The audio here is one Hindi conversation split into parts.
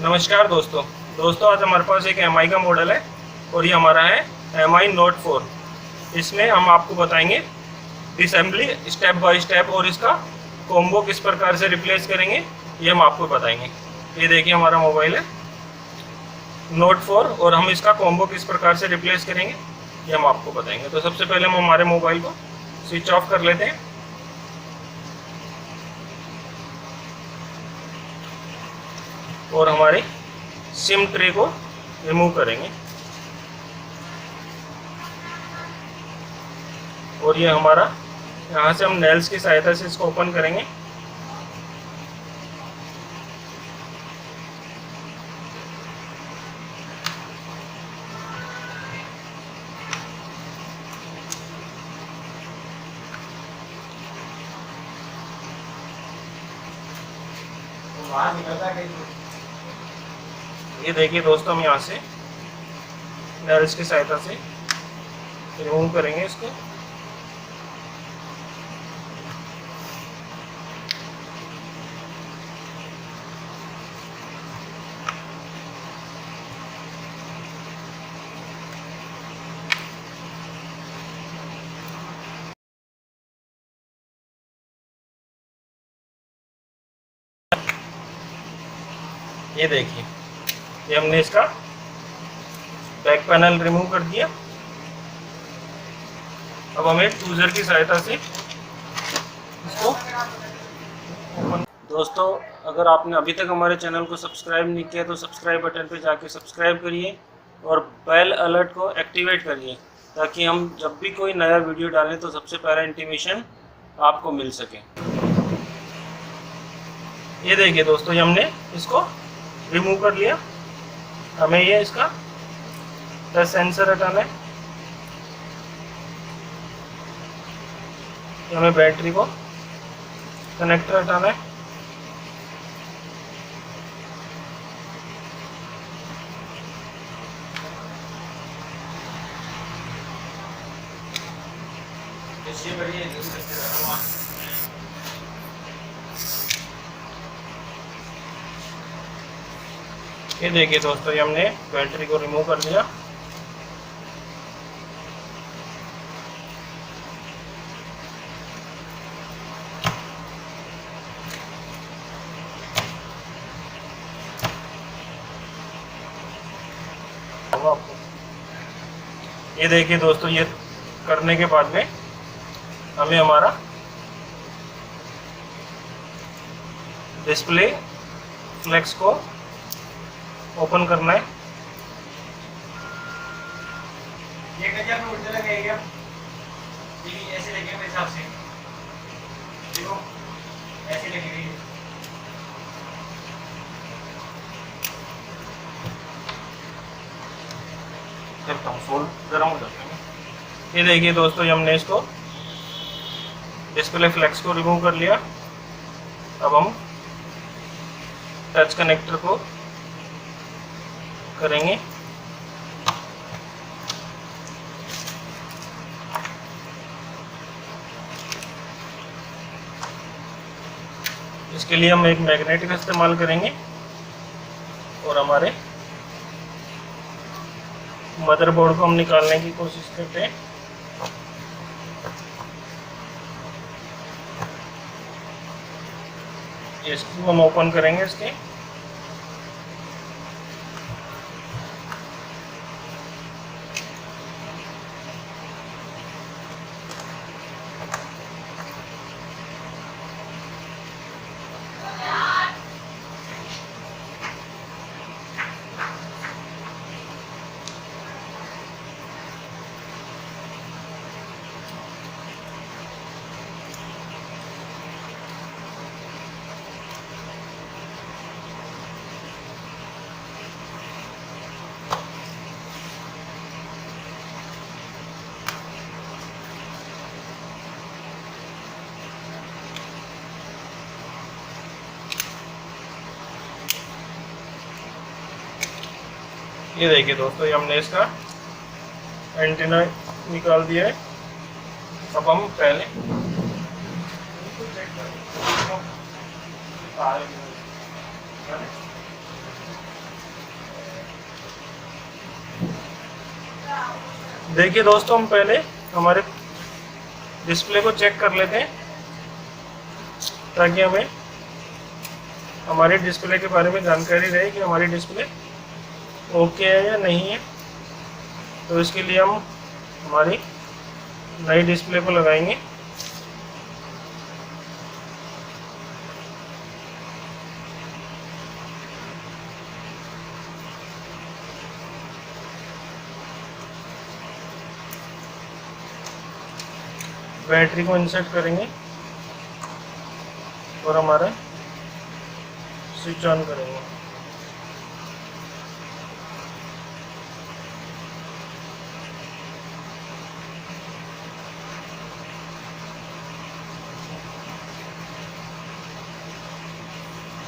नमस्कार दोस्तों। आज हमारे पास एक एम का मॉडल है और ये हमारा है Note 4। इसमें हम आपको बताएंगे डिसम्बली स्टेप बाय स्टेप और इसका कॉम्बो किस प्रकार से रिप्लेस करेंगे ये हम आपको बताएंगे। ये देखिए हमारा मोबाइल है Note 4 और हम इसका कॉम्बो किस प्रकार से रिप्लेस करेंगे ये हम आपको बताएंगे। तो सबसे पहले हम हमारे मोबाइल को स्विच ऑफ कर लेते हैं और हमारे सिम ट्रे को रिमूव करेंगे और ये हमारा यहाँ से हम नेल्स की सहायता से इसको ओपन करेंगे। ये देखिए दोस्तों, हम यहाँ से नेल्स की सहायता से रिमूव करेंगे इसको। ये देखिए, ये हमने इसका बैक पैनल रिमूव कर दिया। अब हमें टूजर की सहायता से इसको ओपन। दोस्तों, अगर आपने अभी तक हमारे चैनल को सब्सक्राइब नहीं किया तो सब्सक्राइब बटन पे जाके सब्सक्राइब करिए और बेल अलर्ट को एक्टिवेट करिए ताकि हम जब भी कोई नया वीडियो डालें तो सबसे पहले इंटीमेशन आपको मिल सके। ये देखिए दोस्तों, ये हमने इसको रिमूव कर लिया। हमें ये इसका टच सेंसर हटाना है, हमें बैटरी को कनेक्टर हटाना है। ये देखिए दोस्तों, ये हमने बैटरी को रिमूव कर लिया। ये देखिए दोस्तों, ये करने के बाद में हमें हमारा डिस्प्ले फ्लेक्स को ओपन करना है। ये गजब में उल्टा लगेगा, ये ऐसे लगेगा मेरे हिसाब से, देखो ऐसे लगेगी। करता हूँ सोल गर्म हो जाता है। ये देखिए दोस्तों, ये हमने इसको डिस्प्ले फ्लेक्स को रिमूव कर लिया। अब हम टच कनेक्टर को करेंगे। इसके लिए हम एक मैग्नेट का इस्तेमाल करेंगे और हमारे मदरबोर्ड को हम निकालने की कोशिश करते हैं। ये इसको हम ओपन करेंगे इसके। ये देखिए दोस्तों, ये हमने इसका एंटीना निकाल दिया है। अब हम पहले देखिए दोस्तों, हम पहले हमारे डिस्प्ले को चेक कर लेते हैं ताकि हमें हमारे डिस्प्ले के बारे में जानकारी रहे कि हमारी डिस्प्ले ओके है या नहीं है। तो इसके लिए हम हमारी नई डिस्प्ले को लगाएंगे। बैटरी को इंसर्ट करेंगे और हमारा स्विच ऑन करेंगे।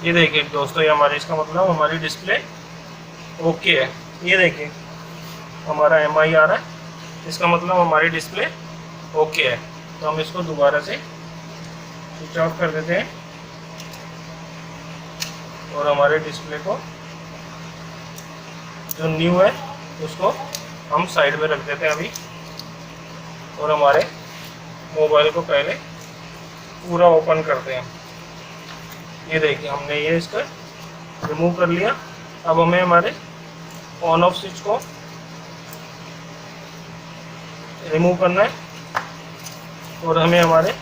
ये देखिए दोस्तों, ये हमारे, इसका मतलब हमारी डिस्प्ले ओके है। ये देखिए हमारा एमआई आ रहा है, इसका मतलब हमारी डिस्प्ले ओके है। तो हम इसको दोबारा से स्विच ऑफ कर देते हैं और हमारे डिस्प्ले को जो न्यू है उसको हम साइड में रख देते हैं अभी। और हमारे मोबाइल को पहले पूरा ओपन करते हैं। ये देखिए हमने ये इसका रिमूव कर लिया। अब हमें हमारे ऑन ऑफ स्विच को रिमूव करना है और हमें हमारे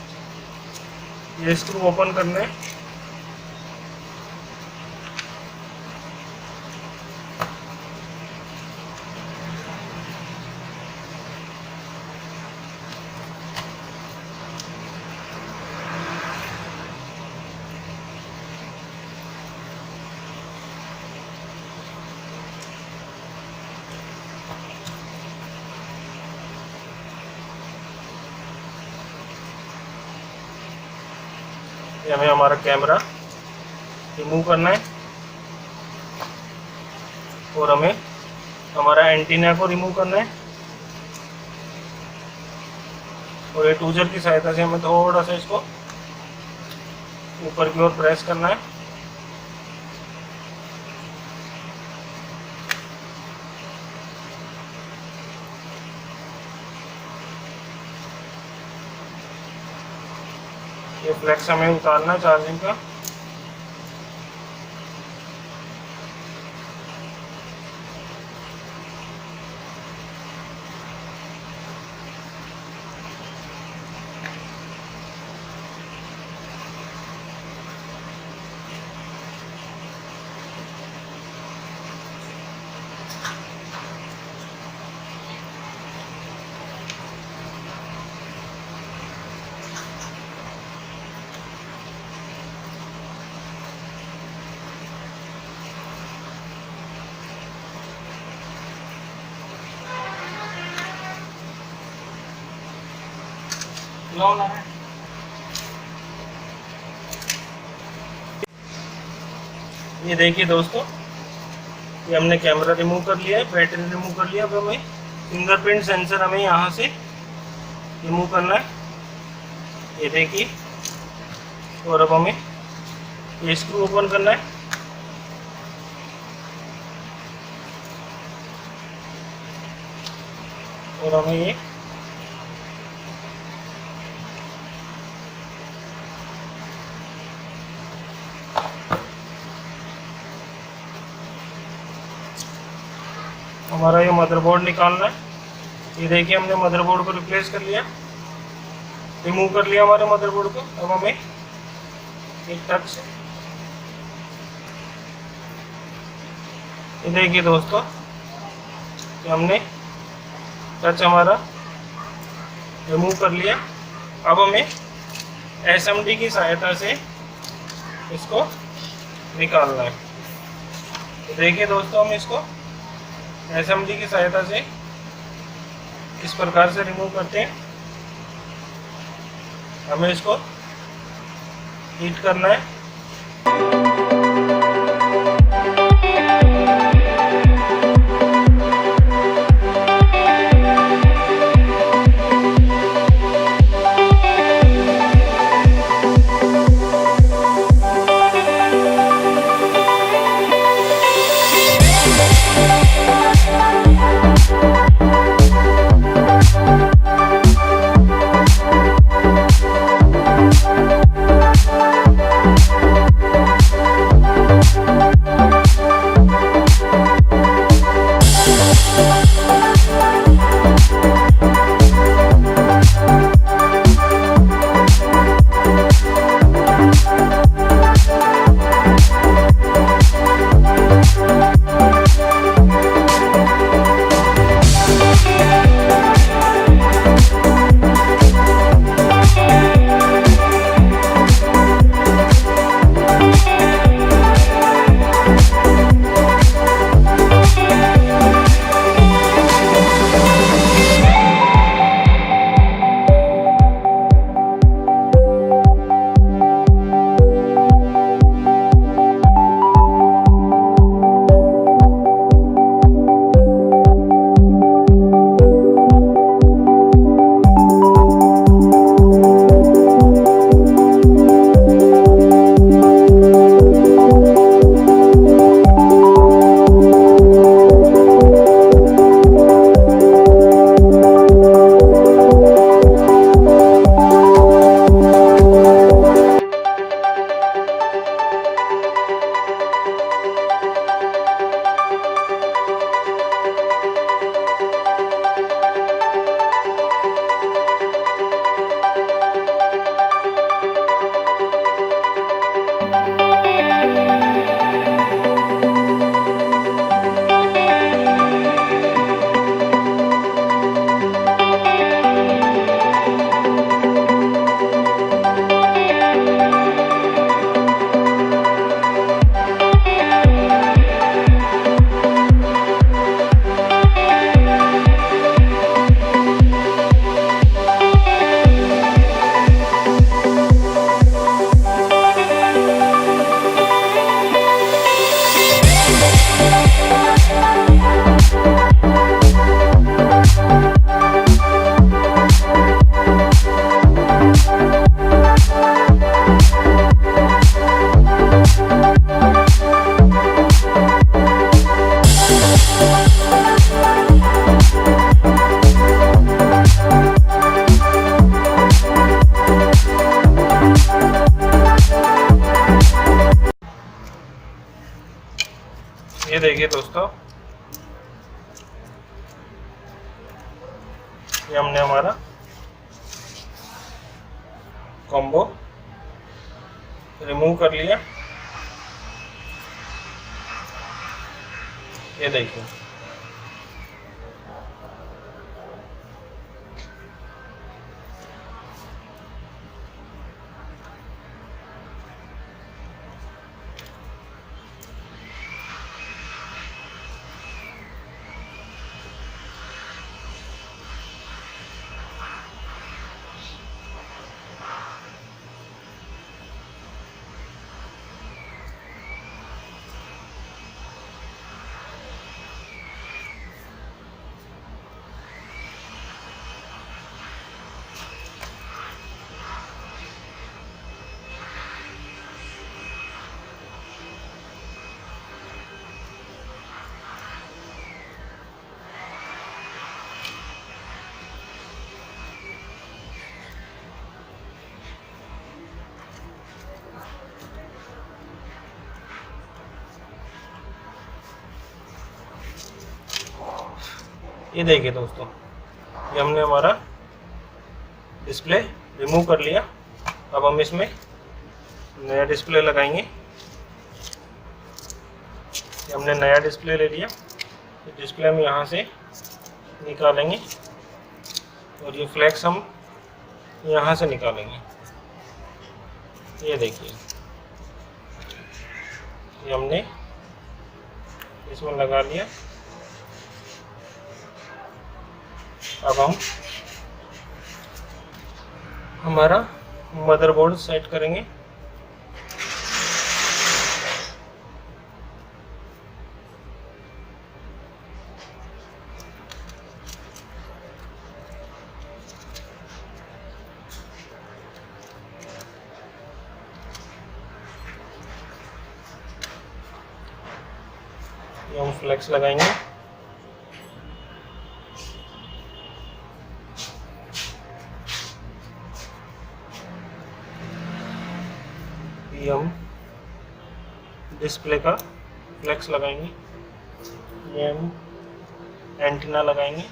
ये स्क्रू ओपन करना है। ये हमें हमारा कैमरा रिमूव करना है और हमें हमारा एंटीना को रिमूव करना है। और ये टूजर की सहायता से हमें थोड़ा सा इसको ऊपर की ओर प्रेस करना है। ये फ्लेक्स हमें उतारना है चार्जिंग का। ये देखिए दोस्तों, ये हमने कैमरा रिमूव कर लिया है, बैटरी रिमूव कर लिया। अब हमें फिंगरप्रिंट सेंसर हमें यहाँ से रिमूव करना है। ये देखिए, और अब हमें ये स्क्रू ओपन करना है। और हमें ये हमारा ये मदरबोर्ड निकालना है। ये देखिए हमने मदरबोर्ड को रिप्लेस कर लिया, रिमूव कर लिया हमारे मदरबोर्ड को। अब हमें एक टच से, ये देखिए दोस्तों कि हमने टच हमारा रिमूव कर लिया। अब हमें एसएमडी की सहायता से इसको निकालना है। देखिए दोस्तों, हम इसको एसएमडी की सहायता से इस प्रकार से रिमूव करते हैं। हमें इसको हीट करना है। ये देखिए दोस्तों, ये हमने हमारा कॉम्बो रिमूव कर लिया। ये देखिए, ये देखिए दोस्तों, ये हमने हमारा डिस्प्ले रिमूव कर लिया। अब हम इसमें नया डिस्प्ले लगाएंगे। ये हमने नया डिस्प्ले ले लिया, तो डिस्प्ले हम यहाँ से निकालेंगे और ये फ्लैक्स हम यहाँ से निकालेंगे। ये देखिए, ये हमने इसमें लगा लिया। अब हम हमारा मदरबोर्ड सेट करेंगे। ये हम फ्लेक्स लगाएंगे। ये हम डिस्प्ले का फ्लेक्स लगाएंगे। ये हम एंटीना लगाएंगे।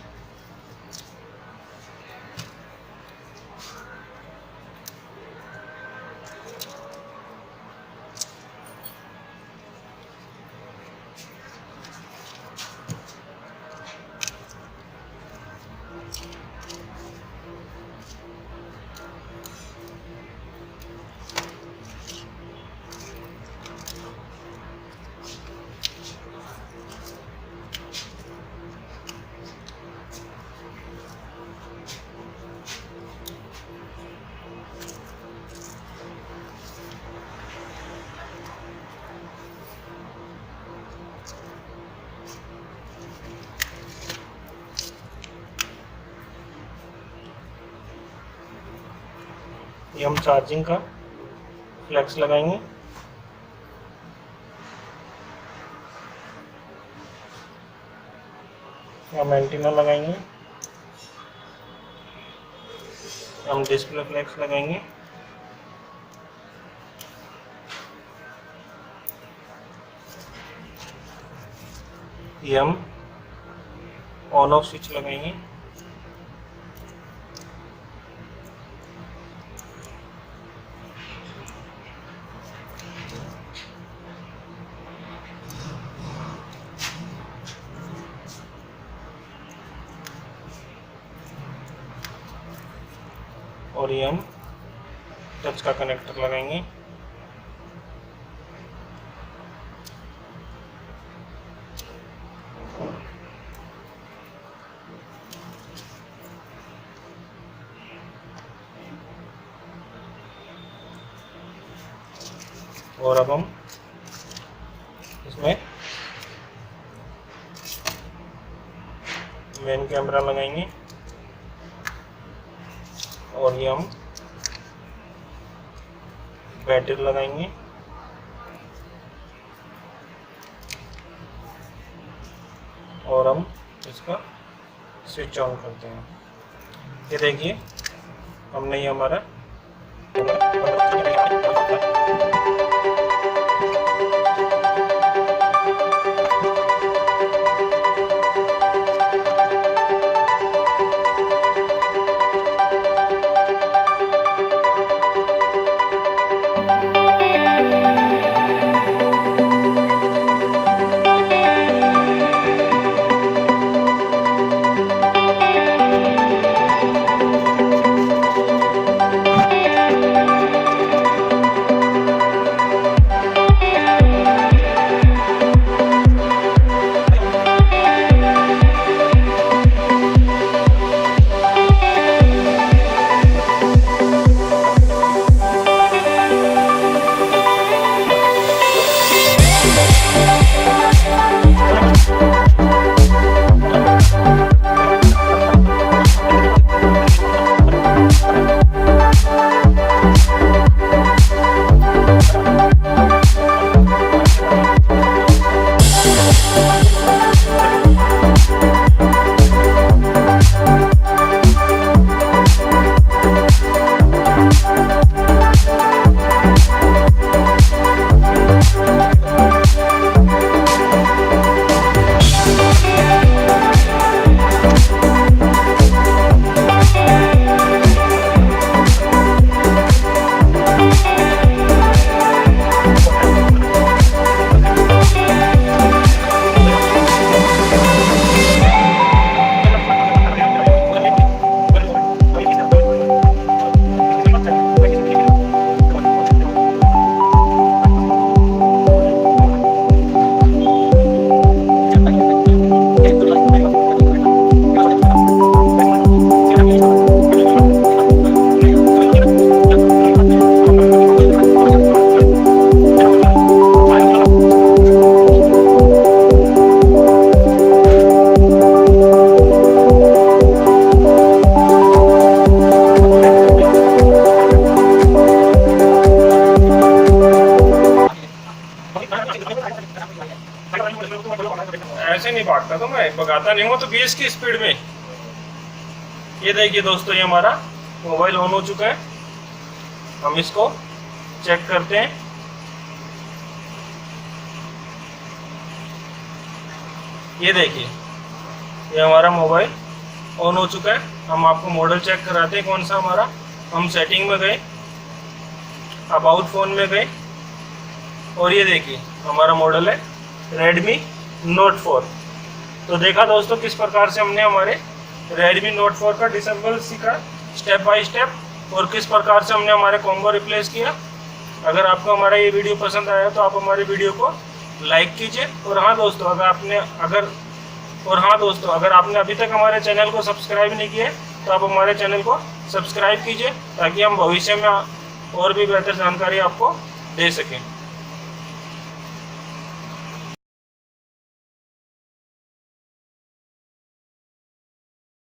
ये हम चार्जिंग का फ्लेक्स लगाएंगे। हम एंटीना लगाएंगे। हम डिस्प्ले फ्लेक्स लगाएंगे। ये हम ऑन ऑफ स्विच लगाएंगे। और ये हम टच का कनेक्टर लगाएंगे। और अब हम इसमें मेन कैमरा लगाएंगे। और ये हम बैटरी लगाएंगे। और हम इसका स्विच ऑन करते हैं। ये देखिए, हमने ये हमारा ऐसे नहीं भागता, तो मैं भगाता नहीं हूँ तो 20 की स्पीड में। ये देखिए दोस्तों, ये हमारा मोबाइल ऑन हो चुका है। हम इसको चेक करते हैं। ये देखिए, ये हमारा मोबाइल ऑन हो चुका है। हम आपको मॉडल चेक कराते हैं कौन सा हमारा। हम सेटिंग में गए, अबाउट फ़ोन में गए, और ये देखिए हमारा मॉडल है Redmi Note 4। तो देखा दोस्तों किस प्रकार से हमने हमारे Redmi Note 4 का डिसेंबल सीखा स्टेप बाय स्टेप, और किस प्रकार से हमने हमारे कॉम्बो रिप्लेस किया। अगर आपको हमारा ये वीडियो पसंद आया तो आप हमारे वीडियो को लाइक कीजिए। और हाँ दोस्तों, अगर आपने अभी तक हमारे चैनल को सब्सक्राइब नहीं किया तो आप हमारे चैनल को सब्सक्राइब कीजिए, ताकि हम भविष्य में और भी बेहतर जानकारी आपको दे सकें।